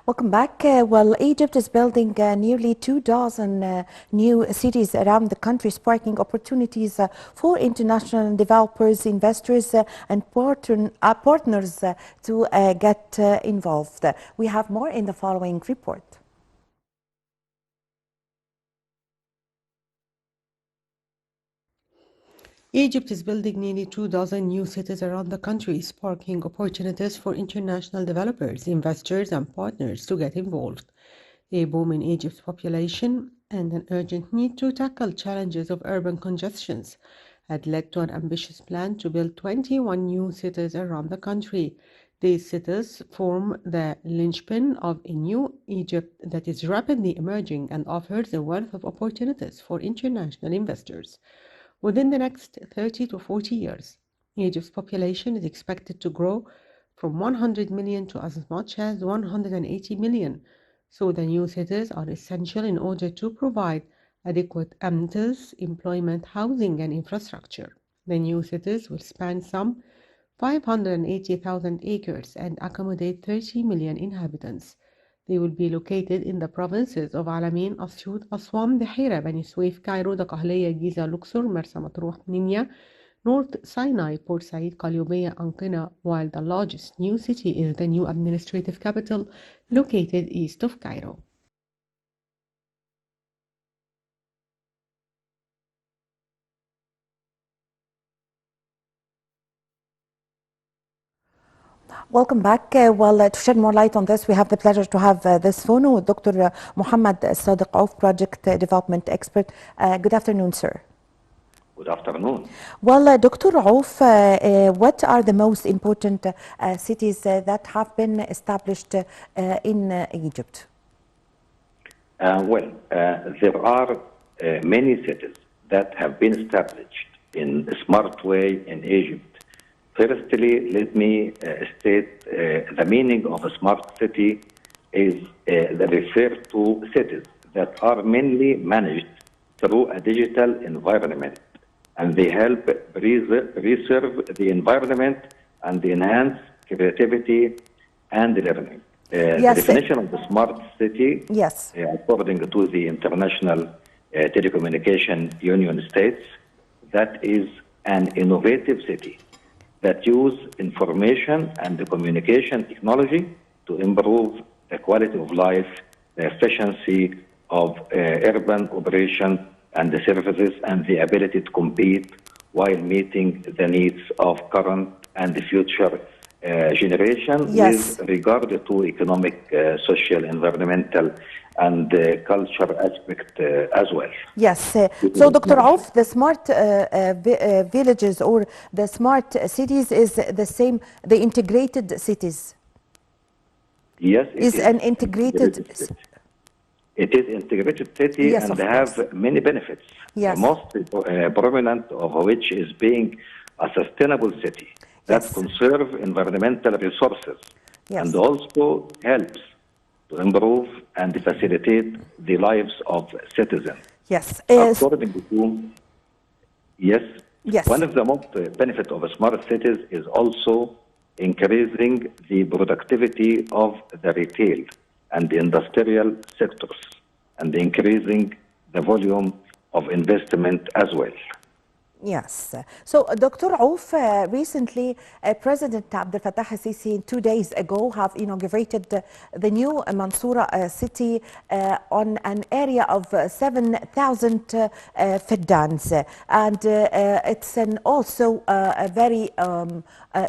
Welcome back. Egypt is building nearly 2 dozen new cities around the country, sparking opportunities for international developers, investors, and partners to get involved. We have more in the following report. Egypt is building nearly 2 dozen new cities around the country, sparking opportunities for international developers, investors, and partners to get involved. A boom in Egypt's population and an urgent need to tackle challenges of urban congestions had led to an ambitious plan to build 21 new cities around the country. These cities form the linchpin of a new Egypt that is rapidly emerging and offers a wealth of opportunities for international investors. Within the next 30 to 40 years, Egypt's population is expected to grow from 100 million to as much as 180 million, so the new cities are essential in order to provide adequate amenities, employment, housing, and infrastructure. The new cities will span some 580,000 acres and accommodate 30 million inhabitants. They will be located in the provinces of Alamein, Asyut, Aswan, Dahira, Bani Suef, Cairo, Dakhiliyya, Giza, Luxor, Mersa Matruh, Nimya, North Sinai, Port Said, Qalyubiyya, and Qina, while the largest new city is the new administrative capital located east of Cairo. Welcome back. To shed more light on this, we have the pleasure to have this phone with Dr. Mohamed ElSadek, Project Development Expert. Good afternoon, sir. Good afternoon. Dr. Auf, what are the most important cities that have been established in Egypt? There are many cities that have been established in a smart way in Egypt. Firstly, let me state the meaning of a smart city is that refers to cities that are mainly managed through a digital environment, and they help preserve the environment and enhance creativity and learning. Yes. The definition of the smart city, yes, according to the International Telecommunication Union states, that is an innovative city that use information and the communication technology to improve the quality of life, the efficiency of urban operation and the services, and the ability to compete while meeting the needs of current and the future generation. Yes. With regard to economic, social, environmental, and culture aspect as well. Yes. So, Dr. Auf, the smart villages or the smart cities is the same, the integrated cities? Yes. Is an integrated city. It is integrated city, yes, and they have many benefits. Yes. The most prominent of which is being a sustainable city that yes. conserve environmental resources, yes. and also helps to improve and facilitate the lives of citizens. Yes. According to yes, yes. One of the most benefits of smart cities is also increasing the productivity of the retail and the industrial sectors, and increasing the volume of investment as well. Yes. So, Dr. Auf, recently President Abdel Fattah al-Sisi 2 days ago have inaugurated the new Mansoura city on an area of 7,000 feddans, and it's also a very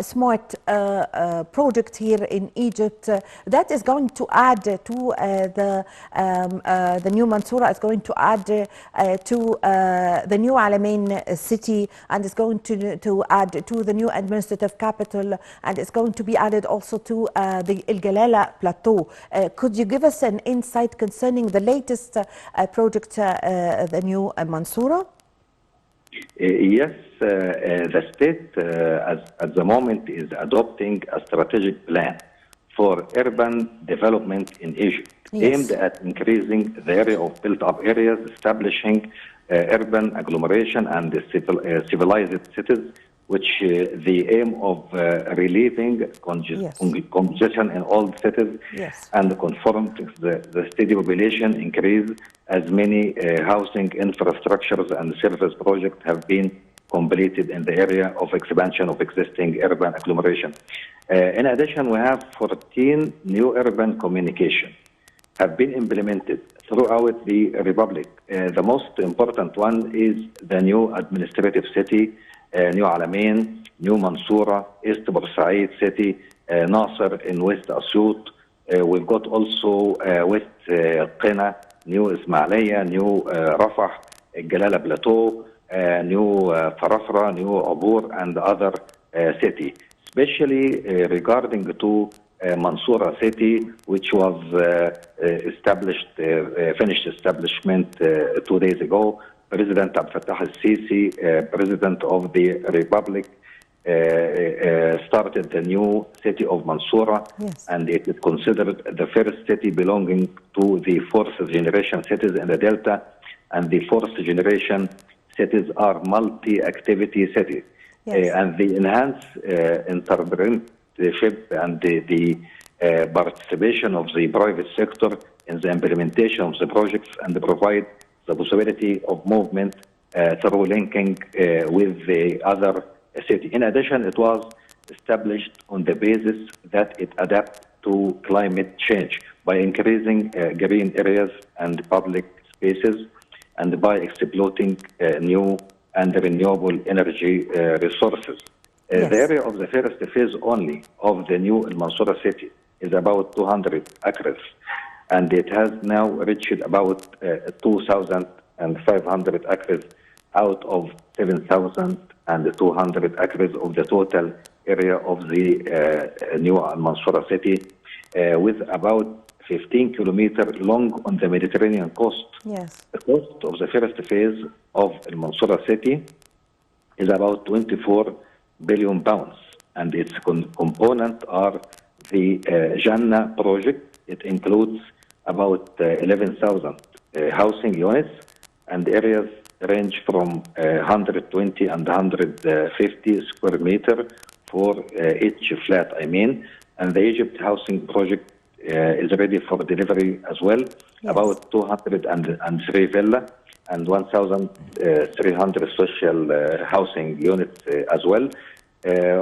smart project here in Egypt that is going to add to the new Mansoura is going to add to the new Alamein city, and it's going to add to the new administrative capital, and it's going to be added also to the El Galala plateau. Could you give us an insight concerning the latest project, the new Mansoura? Yes, the state at the moment is adopting a strategic plan for urban development in Egypt, yes, aimed at increasing the area of built-up areas, establishing urban agglomeration and civilized cities which the aim of relieving congestion in all cities and confirming the steady population increase, as many housing infrastructures and service projects have been completed in the area of expansion of existing urban agglomeration. In addition, we have 14 new urban communication have been implemented throughout the Republic. The most important one is the new administrative city, New Alamein, New Mansoura, East Bursaid City, Nasser in West Asyut. We've got also West Qina, New Ismailia, New Rafah, Jalala Plateau, New Farafra, New Abur, and other city. Especially regarding to Mansoura City, which was finished establishment 2 days ago. President Abdel Fattah al-Sisi, President of the Republic, started the new city of Mansoura, and it is considered the first city belonging to the fourth generation cities in the Delta, and the fourth generation cities are multi-activity cities. And the enhanced entrepreneurship and the participation of the private sector in the implementation of the projects, and provide the possibility of movement through linking with the other city. In addition, it was established on the basis that it adapts to climate change by increasing green areas and public spaces, and by exploiting new and renewable energy resources. The area of the first phase only of the new Mansoura city is about 200 acres, and it has now reached about 2,500 acres out of 7,200 acres of the total area of the new Mansoura city, with about 15 kilometers long on the Mediterranean coast. The cost of the first phase of Mansoura city is about 24 billion pounds, and its components are the Jannah project. It includes about 11,000 housing units, and areas range from 120 and 150 square meter for each flat, and the Egypt housing project is ready for delivery as well. About 203 villa and 1,300 social housing units as well.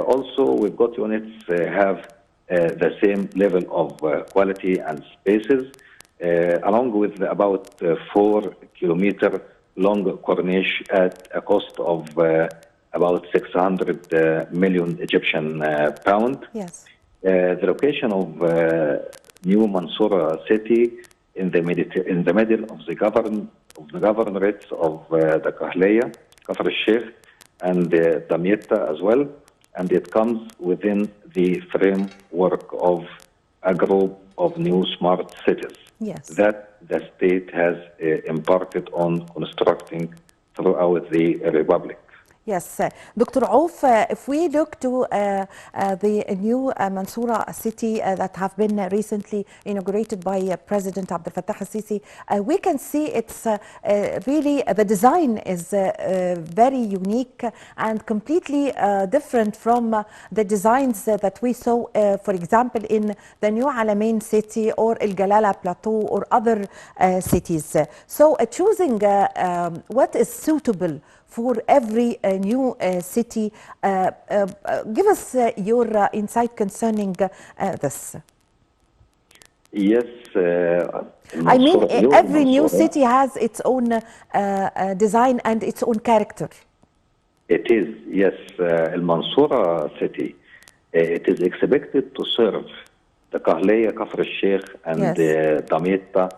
Also, we've got units have the same level of quality and spaces, along with about 4 kilometer long corniche at a cost of about 600 million Egyptian pound. The location of New Mansoura city in the middle of the governorates of the Kahleya, Kafr al-Sheikh, and Damietta as well, and it comes within the framework of a group of new smart cities that the state has embarked on constructing throughout the Republic. Yes, Dr. Auf, if we look to the new Mansoura city that have been recently inaugurated by President Abdel Fattah al-Sisi, we can see it's really, the design is very unique and completely different from the designs that we saw, for example, in the New Alamein city or Jalala Plateau or other cities. So choosing what is suitable for every new city. Give us your insight concerning this. Yes. I mean, every new city has its own design and its own character. It is, yes. Mansoura city, it is expected to serve the Kahleya, Kafr al-Sheikh, and Damietta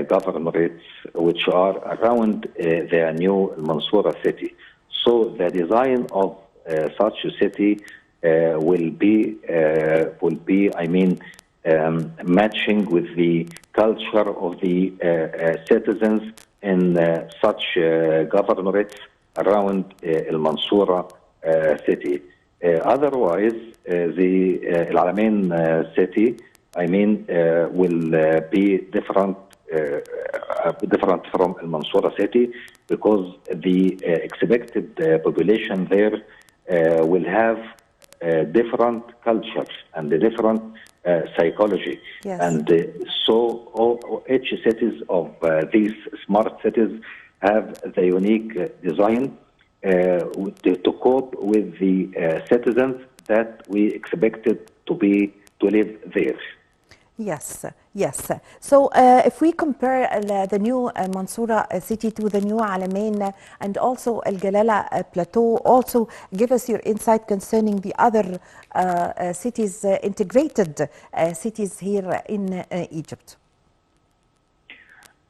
governorates, which are around the new Mansoura city. So the design of such a city will be, matching with the culture of the citizens in such governorates around Mansoura city. Otherwise, the Alamein city, will be different from Mansoura city, because the expected population there will have different cultures and different psychology. Yes. And so each cities of these smart cities have the unique design to cope with the citizens that we expected to live there. Yes, yes. So if we compare the new Mansoura city to the new Alamein and also El Jalala plateau, also give us your insight concerning the other cities, integrated cities here in Egypt.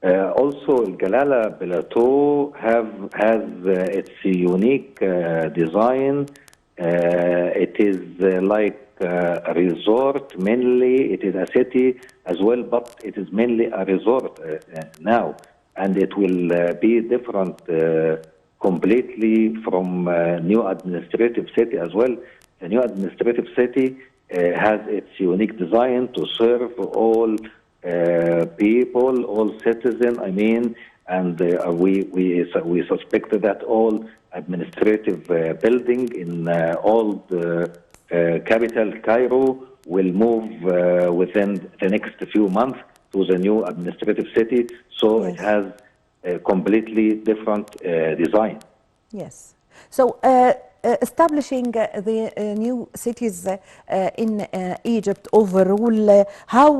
Also, El Jalala plateau has its unique design. It is like a resort mainly. It is a city as well, but it is mainly a resort now, and it will be different completely from new administrative city as well. The new administrative city has its unique design to serve all people, all citizens. I mean, and we suspect that all administrative building in old capital Cairo will move within the next few months to the new administrative city. So Yes. it has a completely different design. Yes. So establishing the new cities in Egypt overall, how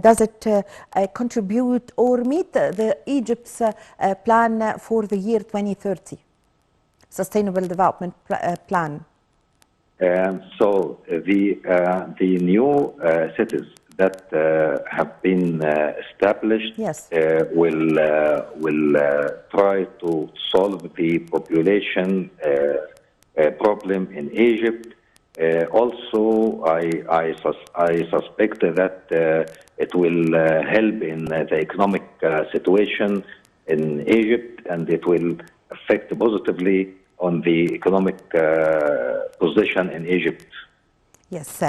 does it contribute or meet the Egypt's plan for the year 2030, Sustainable Development Plan? So the new cities that have been established Yes. will try to solve the population problem in Egypt. Also, I suspect that it will help in the economic situation in Egypt, and it will affect positively on the economic position in Egypt. Yes,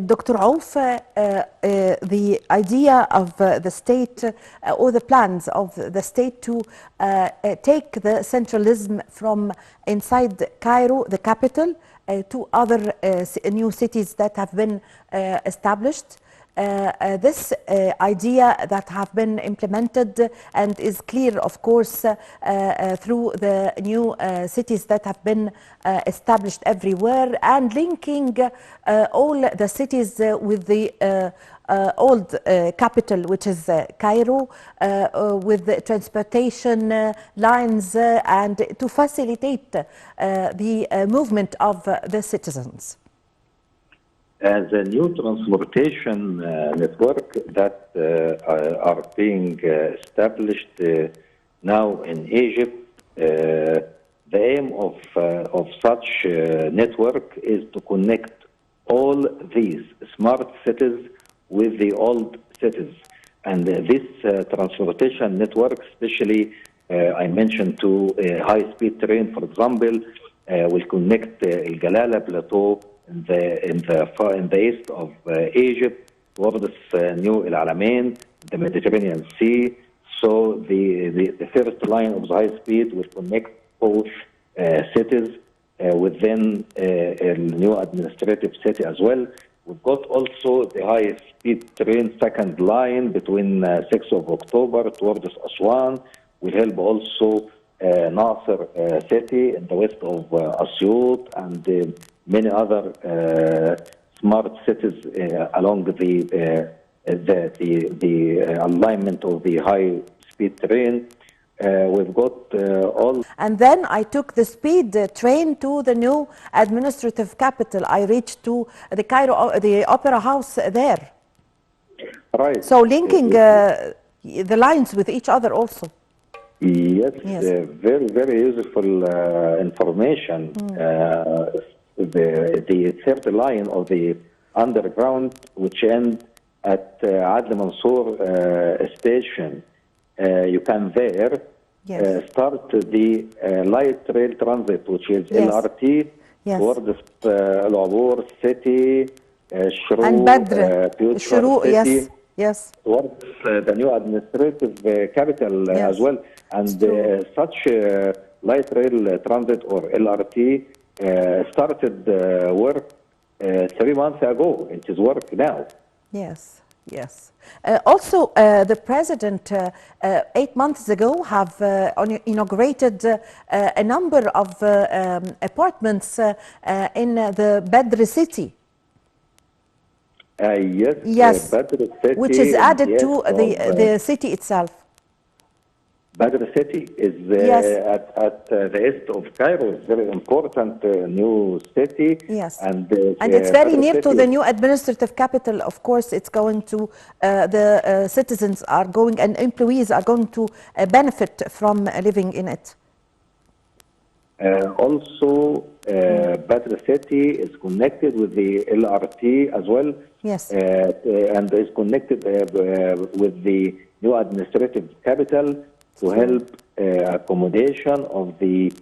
Dr. Auf, the idea of the state or the plans of the state to take the centralism from inside Cairo, the capital, to other new cities that have been established. This idea that have been implemented and is clear, of course, through the new cities that have been established everywhere, and linking all the cities with the old capital, which is Cairo, with the transportation lines and to facilitate the movement of the citizens. The new transportation network that are being established now in Egypt, the aim of such network is to connect all these smart cities with the old cities. And this transportation network, especially I mentioned to a high-speed train, for example, will connect El Jalala plateau in the east of Egypt towards New El Alamein, the Mediterranean Sea. So the first line of the high speed will connect both cities within a new administrative city as well. We've got also the high speed train second line between 6th of October towards Aswan. Will help also Nasser city in the west of Asyut and many other smart cities along the alignment of the high-speed train. We've got all. And then I took the speed train to the new administrative capital. I reached to the Cairo, the Opera House there. Right. So linking the lines with each other also. Yes, Yes. Very, very useful information. The third line of the underground, which ends at Adl Mansour station, you can there start the light rail transit, which is LRT, towards Al-Abour city, Shroq, and Badr, Future City, yes, towards the new administrative capital as well. And such light rail transit or LRT started work 3 months ago. It is work now. Yes, yes. Also, the president 8 months ago have inaugurated a number of apartments in the Badr city. Yes, Yes, Badr City, which is added yes, to the city itself. Badr City is Yes. at the east of Cairo. It's very important new city. Yes. And it's very Badr near to City the new administrative capital. Of course, it's going to, the citizens are going and employees are going to benefit from living in it. Also, Badr City is connected with the LRT as well. Yes. And is connected with the new administrative capital to help accommodation of the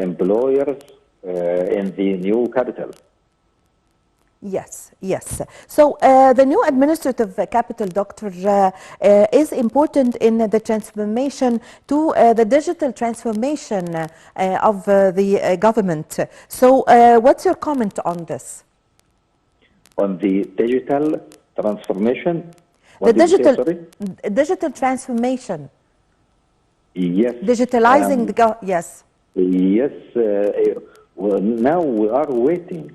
employers in the new capital. Yes, yes. So the new administrative capital, Doctor, is important in the transformation to the digital transformation of the government. So what's your comment on this? On the digital transformation? The digital transformation. Yes. Digitalizing yes. Yes. Well, now we are waiting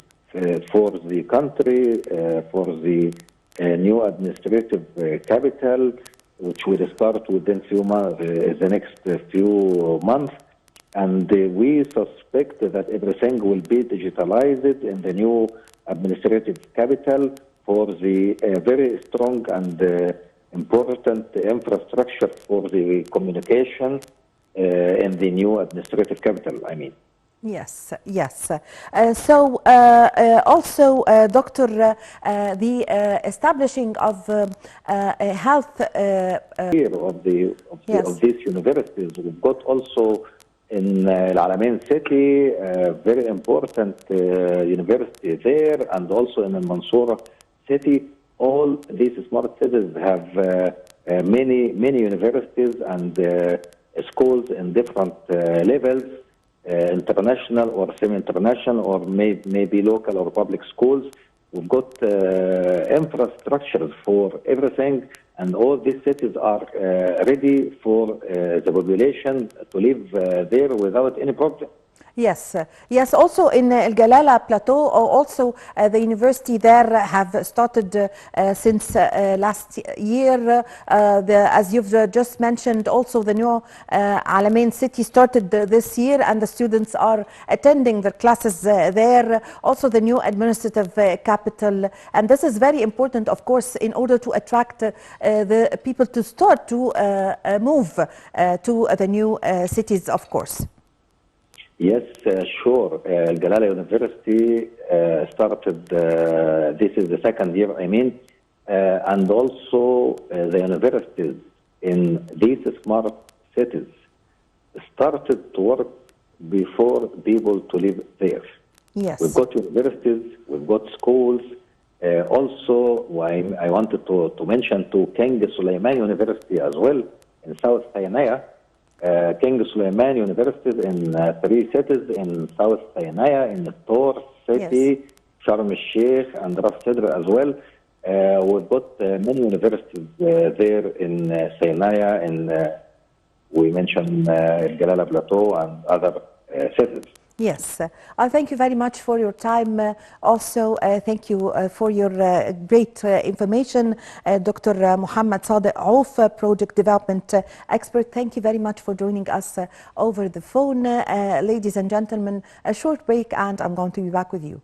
for the country, for the new administrative capital, which will start within the next few months. And we suspect that everything will be digitalized in the new administrative capital for the very strong and important infrastructure for the communication in the new administrative capital, I mean. Yes, yes. So also, Doctor, the establishing of health of these universities. We've got also in Al Alamein City, a very important university there, and also in Al Mansoura City. All these smart cities have many universities and schools in different levels, international or semi-international, or maybe local or public schools. We've got infrastructures for everything, and all these cities are ready for the population to live there without any problem. Yes, yes. Also in El Galala Plateau, also the university there have started since last year. As you've just mentioned, also the new Alamein City started this year, and the students are attending the classes there. Also the new administrative capital, and this is very important, of course, in order to attract the people to start to move to the new cities, of course. Yes, sure. Al Galala University started, this is the second year, I mean, and also the universities in these smart cities started to work before people to live there. Yes. We've got universities, we've got schools. Also, I wanted to mention to King Suleiman University as well in South Sinai. King Suleiman universities in 3 cities in South Sinai, in Tor City, yes, Sharm el-Sheikh, and Ras Sadr as well. We've got many universities there in Sinai, and we mentioned Galala Plateau and other cities. Yes, I thank you very much for your time. Also, thank you for your great information, Dr. Mohamed Sadek Auf, Project Development Expert. Thank you very much for joining us over the phone. Ladies and gentlemen, a short break and I'm going to be back with you.